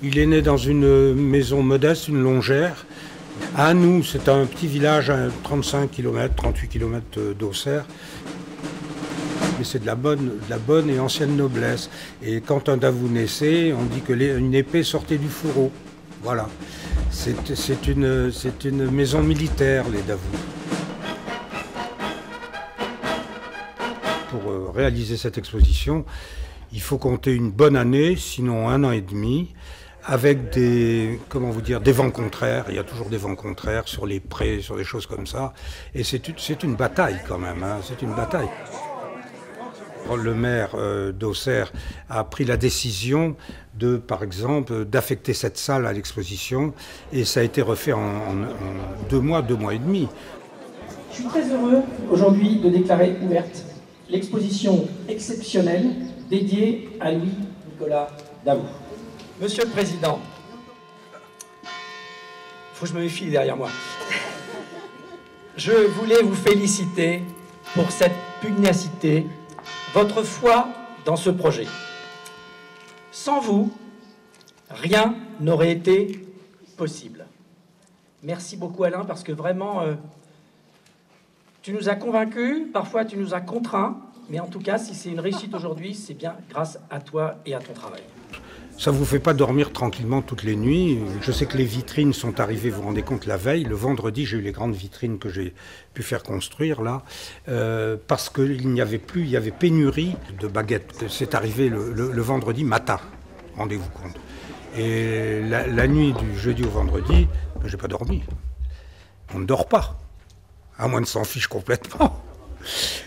Il est né dans une maison modeste, une longère. À nous, c'est un petit village à 35 km, 38 km d'Auxerre. Mais c'est de la bonne et ancienne noblesse. Et quand un Davout naissait, on dit qu'une épée sortait du fourreau. Voilà. C'est une maison militaire, les Davouts. Pour réaliser cette exposition, il faut compter une bonne année, sinon 1 an et demi, avec des vents contraires. Il y a toujours des vents contraires sur les prés, sur des choses comme ça. Et c'est une bataille quand même, hein, c'est une bataille. Le maire d'Auxerre a pris la décision par exemple, d'affecter cette salle à l'exposition, et ça a été refait en 2 mois et demi. Je suis très heureux aujourd'hui de déclarer ouverte l'exposition exceptionnelle dédiée à Louis-Nicolas Davout. Monsieur le Président, il faut que je me méfie derrière moi. Je voulais vous féliciter pour cette pugnacité, votre foi dans ce projet. Sans vous, rien n'aurait été possible. Merci beaucoup Alain, parce que vraiment, tu nous as convaincus, parfois tu nous as contraints, mais en tout cas, si c'est une réussite aujourd'hui, c'est bien grâce à toi et à ton travail. Ça ne vous fait pas dormir tranquillement toutes les nuits. Je sais que les vitrines sont arrivées, vous vous rendez compte, la veille. Le vendredi, j'ai eu les grandes vitrines que j'ai pu faire construire, là, parce qu'il n'y avait plus, il y avait pénurie de baguettes. C'est arrivé le vendredi matin, rendez-vous compte. Et la nuit du jeudi au vendredi, j'ai pas dormi. On ne dort pas, à moins de s'en fiche complètement.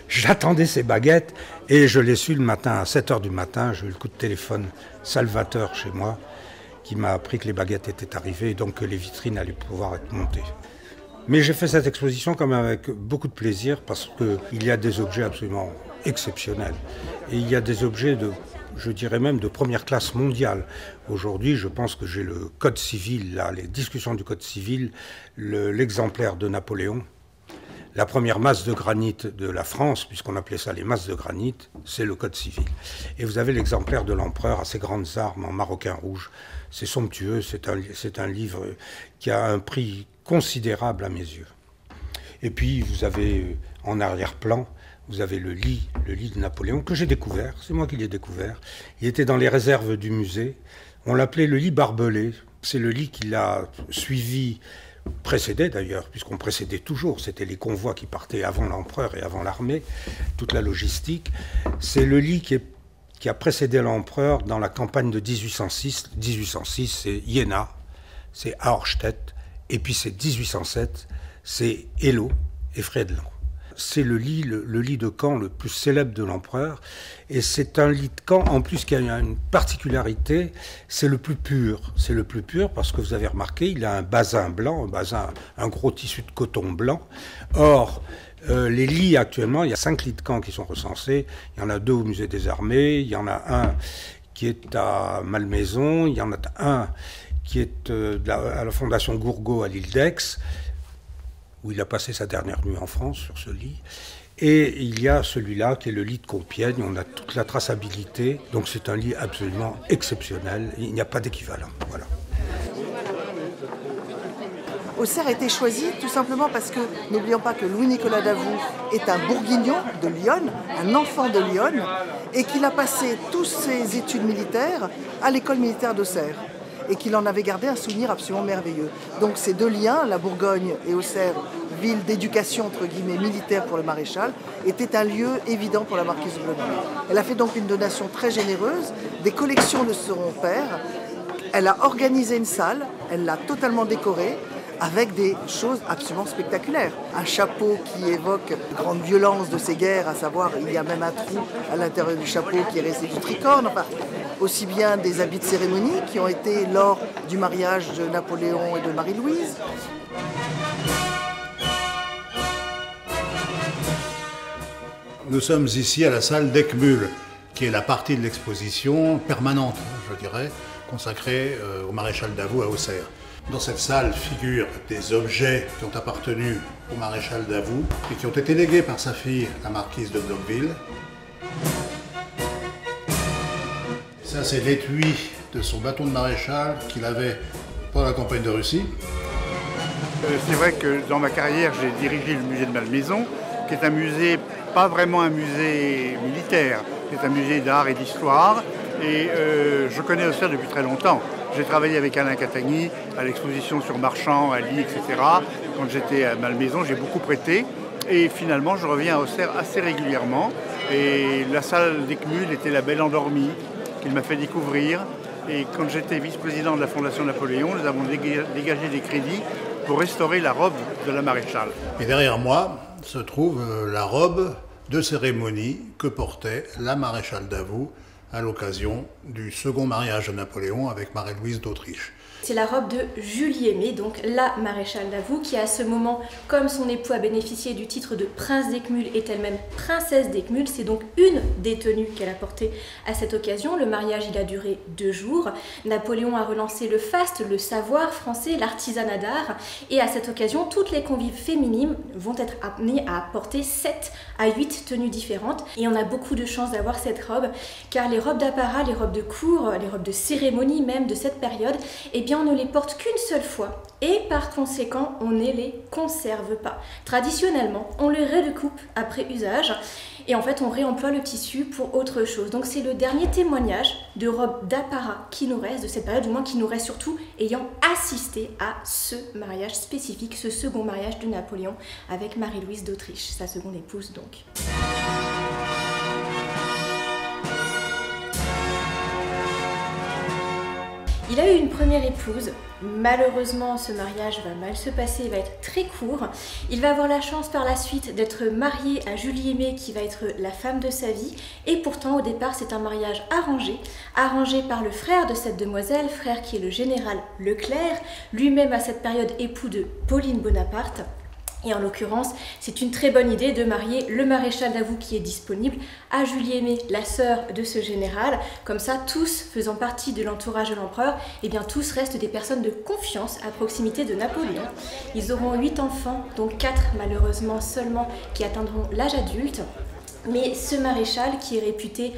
J'attendais ces baguettes et je l'ai su le matin, à 7h du matin, j'ai eu le coup de téléphone salvateur chez moi qui m'a appris que les baguettes étaient arrivées et donc que les vitrines allaient pouvoir être montées. Mais j'ai fait cette exposition quand même avec beaucoup de plaisir parce qu'il y a des objets absolument exceptionnels. Et il y a des objets je dirais même de première classe mondiale. Aujourd'hui, je pense que j'ai le Code civil, là, les discussions du Code civil, l'exemplaire de Napoléon. La première masse de granit de la France, puisqu'on appelait ça les masses de granit, c'est le Code civil. Et vous avez l'exemplaire de l'empereur à ses grandes armes en maroquin rouge. C'est somptueux, c'est un livre qui a un prix considérable à mes yeux. Et puis vous avez en arrière-plan, vous avez le lit de Napoléon que j'ai découvert, c'est moi qui l'ai découvert. Il était dans les réserves du musée. On l'appelait le lit barbelé. C'est le lit qui l'a suivi, précédait d'ailleurs, puisqu'on précédait toujours, c'était les convois qui partaient avant l'empereur et avant l'armée, toute la logistique. C'est le lit qui a précédé l'empereur dans la campagne de 1806. 1806, c'est Iéna, c'est Auerstedt, et puis c'est 1807, c'est Eylau et Friedland. C'est le lit de camp le plus célèbre de l'empereur. Et c'est un lit de camp, en plus, qui a une particularité, c'est le plus pur. C'est le plus pur parce que vous avez remarqué, il a un basin blanc, un gros tissu de coton blanc. Or, les lits actuellement, il y a 5 lits de camp qui sont recensés. Il y en a 2 au musée des armées, il y en a un qui est à Malmaison, il y en a un qui est à la Fondation Gourgaud à l'île d'Aix, où il a passé sa dernière nuit en France, sur ce lit. Et il y a celui-là, qui est le lit de Compiègne, on a toute la traçabilité, donc c'est un lit absolument exceptionnel, il n'y a pas d'équivalent, voilà. Auxerre a été choisi tout simplement parce que, n'oublions pas que Louis-Nicolas Davout est un bourguignon de Lyon, un enfant de Lyon, et qu'il a passé toutes ses études militaires à l'école militaire d'Auxerre, et qu'il en avait gardé un souvenir absolument merveilleux. Donc ces 2 liens, la Bourgogne et Auxerre, ville d'éducation entre guillemets militaire pour le maréchal, était un lieu évident pour la marquise de Blonay. Elle a fait donc une donation très généreuse, des collections de son père. Elle a organisé une salle, elle l'a totalement décorée, avec des choses absolument spectaculaires. Un chapeau qui évoque la grande violence de ces guerres, à savoir il y a même un trou à l'intérieur du chapeau qui est resté du tricorne, enfin, aussi bien des habits de cérémonie qui ont été lors du mariage de Napoléon et de Marie-Louise. Nous sommes ici à la salle d'Eckmühl, qui est la partie de l'exposition permanente, je dirais, consacrée au maréchal Davout à Auxerre. Dans cette salle figurent des objets qui ont appartenu au maréchal Davout et qui ont été légués par sa fille, la marquise de Blocqueville. Il Ça, c'est l'étui de son bâton de maréchal qu'il avait pendant la campagne de Russie. C'est vrai que dans ma carrière, j'ai dirigé le musée de Malmaison, qui est un musée, pas vraiment un musée militaire, c'est un musée d'art et d'histoire. Et je connais Auxerre depuis très longtemps. J'ai travaillé avec Alain Catagny à l'exposition sur Marchand, à Lille, etc. Quand j'étais à Malmaison, j'ai beaucoup prêté. Et finalement, je reviens à Auxerre assez régulièrement. Et la salle d'Eckmühl était la Belle Endormie, qu'il m'a fait découvrir. Et quand j'étais vice-président de la Fondation Napoléon, nous avons dégagé des crédits pour restaurer la robe de la maréchale. Et derrière moi se trouve la robe de cérémonie que portait la maréchale Davout à l'occasion du second mariage de Napoléon avec Marie-Louise d'Autriche. C'est la robe de Julie Aimée, donc la maréchale Davout, qui à ce moment, comme son époux a bénéficié du titre de prince d'Eckmühl, est elle-même princesse d'Eckmühl. C'est donc une des tenues qu'elle a portées à cette occasion. Le mariage, il a duré 2 jours. Napoléon a relancé le faste, le savoir français, l'artisanat d'art. Et à cette occasion, toutes les convives féminines vont être amenées à porter 7 à 8 tenues différentes. Et on a beaucoup de chance d'avoir cette robe, car les robes d'apparat, les robes de cour, les robes de cérémonie même de cette période, eh bien on ne les porte qu'une seule fois et par conséquent on ne les conserve pas. Traditionnellement, on les redécoupe après usage et en fait on réemploie le tissu pour autre chose. Donc c'est le dernier témoignage de robes d'apparat qui nous reste de cette période, du moins qui nous reste surtout ayant assisté à ce mariage spécifique, ce second mariage de Napoléon avec Marie-Louise d'Autriche, sa seconde épouse donc. Il a eu une première épouse. Malheureusement, ce mariage va mal se passer, il va être très court. Il va avoir la chance par la suite d'être marié à Julie Aimée, qui va être la femme de sa vie. Et pourtant, au départ, c'est un mariage arrangé par le frère de cette demoiselle, frère qui est le général Leclerc, lui-même à cette période époux de Pauline Bonaparte. Et en l'occurrence, c'est une très bonne idée de marier le maréchal Davout qui est disponible à Julie Aimée, la sœur de ce général. Comme ça, tous faisant partie de l'entourage de l'empereur, eh bien tous restent des personnes de confiance à proximité de Napoléon. Ils auront 8 enfants, dont 4 malheureusement seulement qui atteindront l'âge adulte. Mais ce maréchal qui est réputé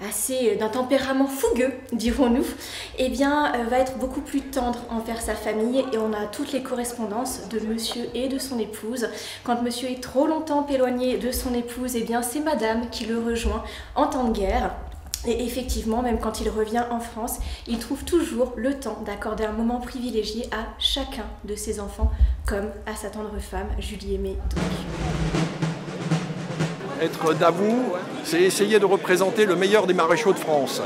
assez d'un tempérament fougueux, dirons-nous, eh bien, va être beaucoup plus tendre envers sa famille et on a toutes les correspondances de monsieur et de son épouse. Quand monsieur est trop longtemps éloigné de son épouse, eh bien, c'est madame qui le rejoint en temps de guerre. Et effectivement, même quand il revient en France, il trouve toujours le temps d'accorder un moment privilégié à chacun de ses enfants, comme à sa tendre femme, Julie Aimée donc. Être Davout, c'est essayer de représenter le meilleur des maréchaux de France.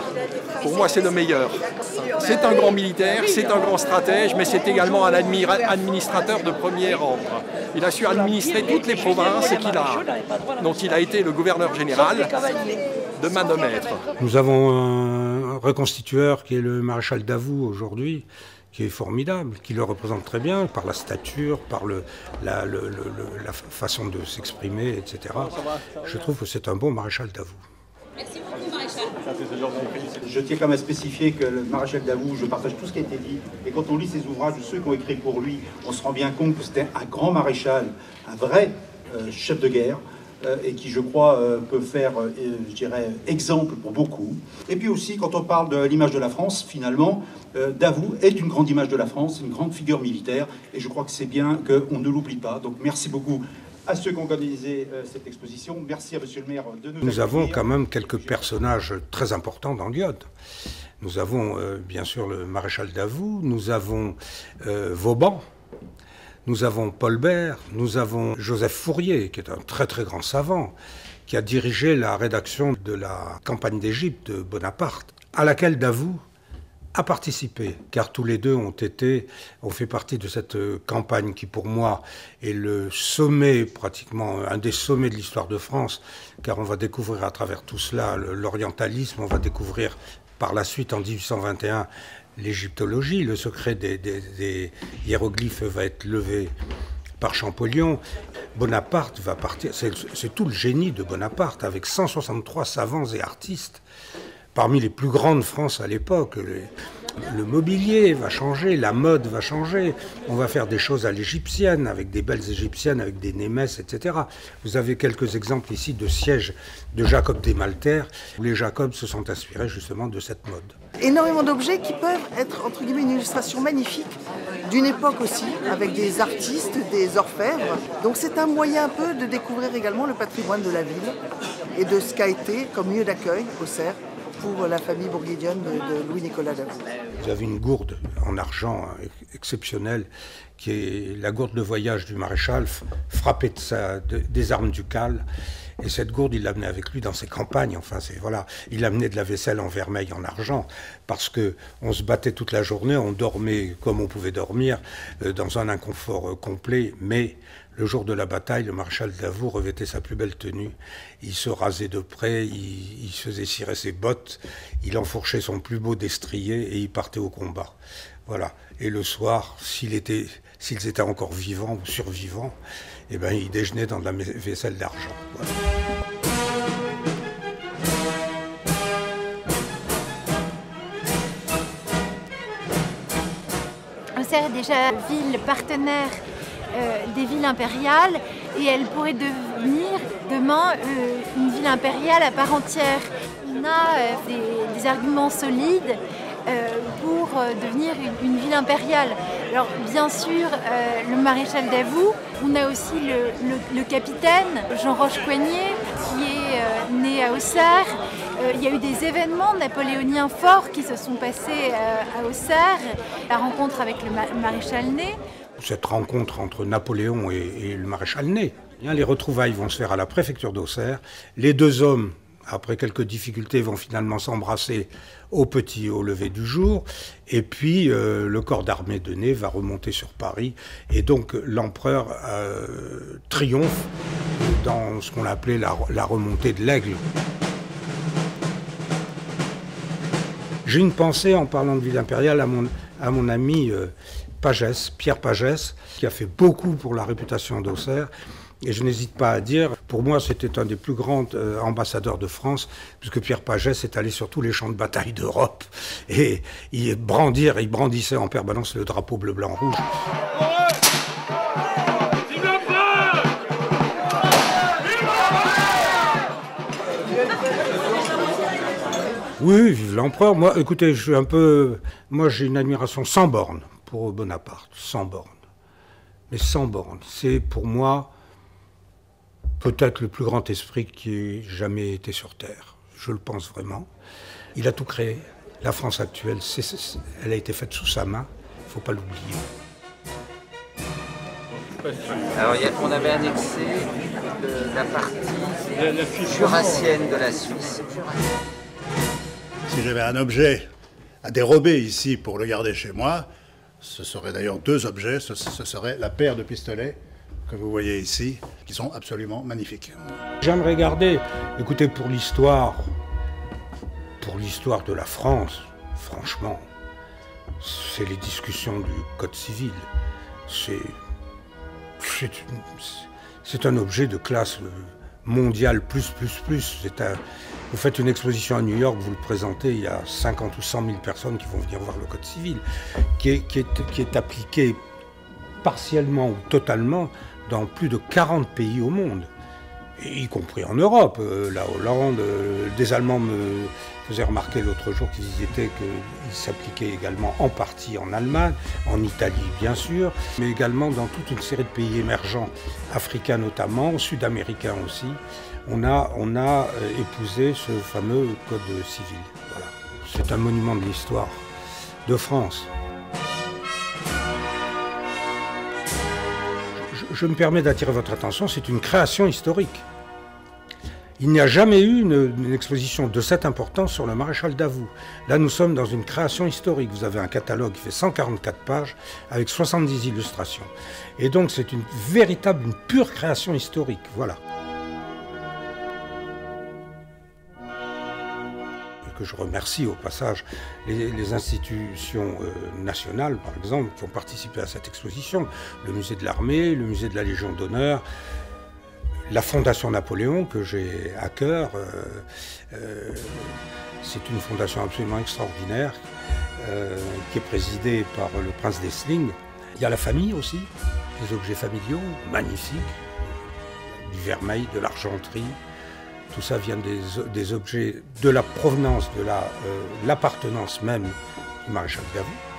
Pour moi, c'est le meilleur. C'est un grand militaire, c'est un grand stratège, mais c'est également un administrateur de premier ordre. Il a su administrer toutes les provinces dont il a été le gouverneur général de main de maître. Nous avons un reconstitueur qui est le maréchal Davout aujourd'hui, qui est formidable, qui le représente très bien par la stature, par la façon de s'exprimer, etc. Je trouve que c'est un bon maréchal Davout. Merci beaucoup, maréchal. Je tiens quand même à spécifier que le maréchal Davout, je partage tout ce qui a été dit, et quand on lit ses ouvrages, ceux qui ont écrit pour lui, on se rend bien compte que c'était un grand maréchal, un vrai chef de guerre, et qui, je crois, peut faire, je dirais, exemple pour beaucoup. Et puis aussi, quand on parle de l'image de la France, finalement, Davout est une grande image de la France, une grande figure militaire, et je crois que c'est bien qu'on ne l'oublie pas. Donc merci beaucoup à ceux qui ont organisé cette exposition. Merci à monsieur le maire de nous accueillir. Nous avons quand même quelques personnages très importants dans l'Iode. Nous avons bien sûr le maréchal Davout, nous avons Vauban, nous avons Paul Bert, nous avons Joseph Fourier, qui est un très très grand savant, qui a dirigé la rédaction de la campagne d'Égypte de Bonaparte, à laquelle Davout a participé, car tous les deux ont fait partie de cette campagne qui pour moi est le sommet, pratiquement un des sommets de l'histoire de France, car on va découvrir à travers tout cela l'orientalisme, on va découvrir par la suite en 1821 l'égyptologie, le secret des hiéroglyphes va être levé par Champollion. Bonaparte va partir, c'est tout le génie de Bonaparte, avec 163 savants et artistes, parmi les plus grands de France à l'époque. Le mobilier va changer, la mode va changer. On va faire des choses à l'égyptienne, avec des belles égyptiennes, avec des némesses, etc. Vous avez quelques exemples ici de sièges de Jacob Desmalter, où les Jacobs se sont inspirés justement de cette mode. Énormément d'objets qui peuvent être, entre guillemets, une illustration magnifique d'une époque aussi, avec des artistes, des orfèvres. Donc c'est un moyen un peu de découvrir également le patrimoine de la ville et de ce qu'a été comme lieu d'accueil, Auxerre, pour la famille bourguignonne de Louis-Nicolas Davout. Vous avez une gourde en argent exceptionnelle, qui est la gourde de voyage du maréchal, frappée des armes ducales. Et cette gourde, il l'amenait avec lui dans ses campagnes. Enfin, voilà. Il amenait de la vaisselle en vermeil, en argent, parce qu'on se battait toute la journée, on dormait comme on pouvait dormir, dans un inconfort complet. Mais le jour de la bataille, le maréchal Davout revêtait sa plus belle tenue. Il se rasait de près, il se faisait cirer ses bottes, il enfourchait son plus beau destrier et il partait au combat. Voilà. Et le soir, s'ils étaient encore vivants ou survivants, eh ben, ils déjeunaient dans de la vaisselle d'argent. Voilà. Auxerre est déjà ville partenaire des villes impériales et elle pourrait devenir demain une ville impériale à part entière. On a des arguments solides pour devenir une ville impériale. Alors bien sûr, le maréchal Davout, on a aussi le capitaine Jean Roche-Coignet qui est né à Auxerre. Il y a eu des événements napoléoniens forts qui se sont passés à Auxerre, la rencontre avec le maréchal Ney. Cette rencontre entre Napoléon et le maréchal Ney, les retrouvailles vont se faire à la préfecture d'Auxerre. Les deux hommes, après quelques difficultés, vont finalement s'embrasser au lever du jour. Et puis, le corps d'armée de Ney va remonter sur Paris. Et donc, l'empereur triomphe dans ce qu'on appelait la remontée de l'Aigle. J'ai une pensée, en parlant de ville impériale, à mon ami Pagès, Pierre Pagès, qui a fait beaucoup pour la réputation d'Auxerre. Et je n'hésite pas à dire, pour moi, c'était un des plus grands ambassadeurs de France, puisque Pierre Pagès est allé sur tous les champs de bataille d'Europe. Et il brandissait en permanence le drapeau bleu, blanc, rouge. Oui, vive l'empereur. Moi, écoutez, j'ai une admiration sans borne pour Bonaparte, sans borne. Mais sans borne. C'est pour moi peut-être le plus grand esprit qui ait jamais été sur Terre. Je le pense vraiment. Il a tout créé. La France actuelle, elle a été faite sous sa main. Il ne faut pas l'oublier. Alors, on avait annexé la partie jurassienne de la Suisse. Si j'avais un objet à dérober ici pour le garder chez moi, ce serait d'ailleurs deux objets. Ce serait la paire de pistolets que vous voyez ici, qui sont absolument magnifiques. J'aimerais garder, écoutez, pour l'histoire de la France, franchement, c'est les discussions du Code civil. C'est un objet de classe mondiale plus. Vous faites une exposition à New York, vous le présentez, il y a 50 ou 100 000 personnes qui vont venir voir le Code civil, qui est appliqué partiellement ou totalement dans plus de 40 pays au monde, y compris en Europe. La Hollande, des Allemands me faisaient remarquer l'autre jour qu'ils étaient qu'il s'appliquait également en partie en Allemagne, en Italie bien sûr, mais également dans toute une série de pays émergents, africains notamment, sud-américains aussi. On a épousé ce fameux Code civil. Voilà. C'est un monument de l'histoire de France. Je me permets d'attirer votre attention, c'est une création historique. Il n'y a jamais eu une exposition de cette importance sur le maréchal Davout. Là, nous sommes dans une création historique. Vous avez un catalogue qui fait 144 pages avec 70 illustrations. Et donc, c'est une pure création historique. Voilà. Que je remercie au passage les institutions nationales, par exemple, qui ont participé à cette exposition. Le musée de l'armée, le musée de la Légion d'honneur, la Fondation Napoléon, que j'ai à cœur. C'est une fondation absolument extraordinaire. qui est présidée par le prince d'Essling. Il y a la famille aussi, des objets familiaux magnifiques, du vermeil, de l'argenterie. Tout ça vient des objets de la provenance, de l'appartenance même du maréchal Davout.